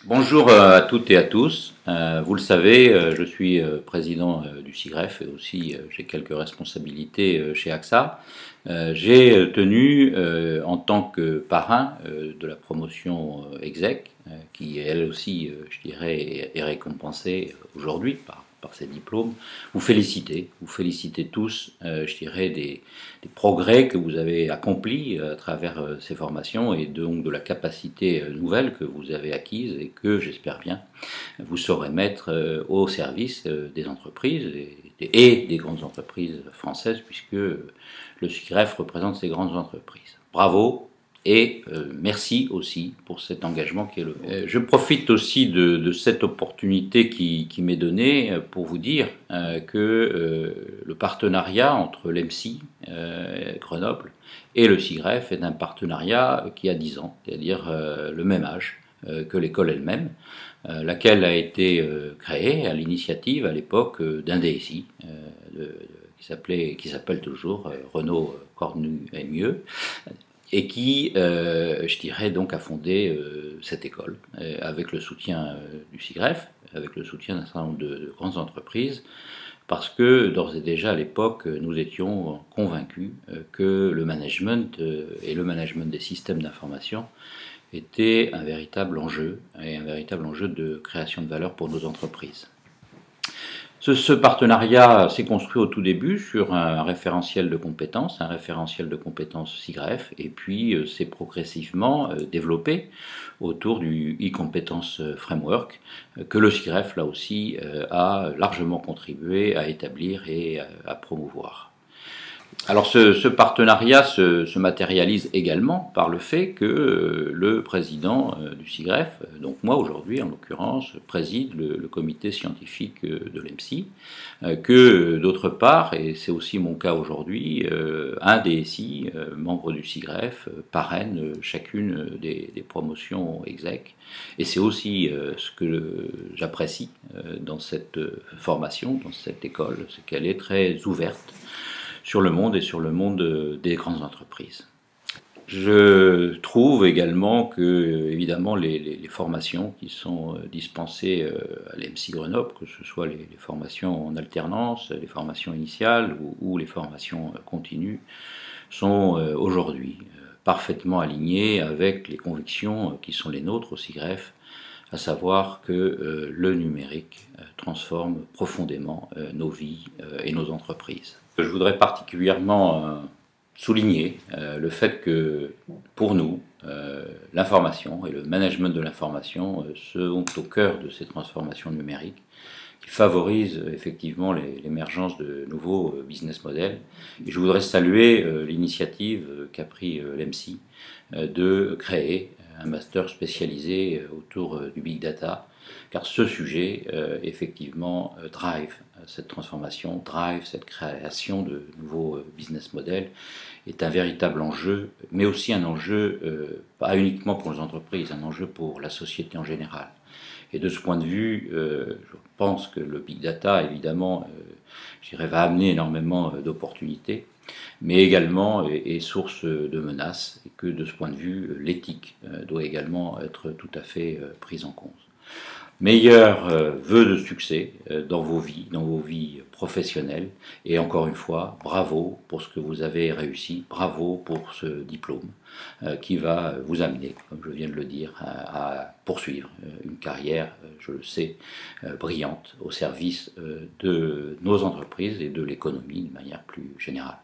Bonjour à toutes et à tous. Vous le savez, je suis président du SIGREF et aussi j'ai quelques responsabilités chez AXA. J'ai tenu en tant que parrain de la promotion exec, qui elle aussi, je dirais, est récompensée aujourd'hui par ces diplômes, vous féliciter tous, je dirais, des progrès que vous avez accomplis à travers ces formations et donc de la capacité nouvelle que vous avez acquise et que, j'espère bien, vous saurez mettre au service des entreprises et des grandes entreprises françaises, puisque le SIGREF représente ces grandes entreprises. Bravo! Et merci aussi pour cet engagement qui est le vôtre. Je profite aussi de cette opportunité qui m'est donnée pour vous dire que le partenariat entre l'EMSI Grenoble et le SIGREF est un partenariat qui a 10 ans, c'est-à-dire le même âge que l'école elle-même, laquelle a été créée à l'initiative à l'époque d'un DSI qui s'appelle toujours Renaud Cornu et Mieux, et qui, je dirais, donc a fondé cette école avec le soutien du SIGREF, avec le soutien d'un certain nombre de grandes entreprises, parce que d'ores et déjà à l'époque, nous étions convaincus que le management et le management des systèmes d'information était un véritable enjeu, et un véritable enjeu de création de valeur pour nos entreprises. Ce partenariat s'est construit au tout début sur un référentiel de compétences SIGREF, et puis s'est progressivement développé autour du e-competence framework que le SIGREF, là aussi, a largement contribué à établir et à promouvoir. Alors ce partenariat se matérialise également par le fait que le président du SIGREF, donc moi aujourd'hui en l'occurrence, préside le comité scientifique de l'EMSI, que d'autre part, et c'est aussi mon cas aujourd'hui, un DSI, membre du SIGREF, parraine chacune des promotions exec. Et c'est aussi ce que j'apprécie dans cette formation, dans cette école, c'est qu'elle est très ouverte sur le monde et sur le monde des grandes entreprises. Je trouve également que, évidemment, les formations qui sont dispensées à l'EMSI Grenoble, que ce soit les formations en alternance, les formations initiales ou les formations continues, sont aujourd'hui parfaitement alignées avec les convictions qui sont les nôtres au SIGREF, à savoir que le numérique transforme profondément nos vies et nos entreprises. Je voudrais particulièrement souligner le fait que pour nous, l'information et le management de l'information sont au cœur de ces transformations numériques qui favorisent effectivement l'émergence de nouveaux business models. Et je voudrais saluer l'initiative qu'a pris l'EMSI de créer un master spécialisé autour du big data, car ce sujet, effectivement, drive cette transformation, drive cette création de nouveaux business models, est un véritable enjeu, mais aussi un enjeu, pas uniquement pour les entreprises, un enjeu pour la société en général. Et de ce point de vue, je pense que le big data, évidemment, va amener énormément d'opportunités, mais également est source de menaces, et que de ce point de vue, l'éthique doit également être tout à fait prise en compte. Meilleurs vœux de succès dans vos vies professionnelles, et encore une fois, bravo pour ce que vous avez réussi, bravo pour ce diplôme qui va vous amener, comme je viens de le dire, à poursuivre une carrière, je le sais, brillante au service de nos entreprises et de l'économie de manière plus générale.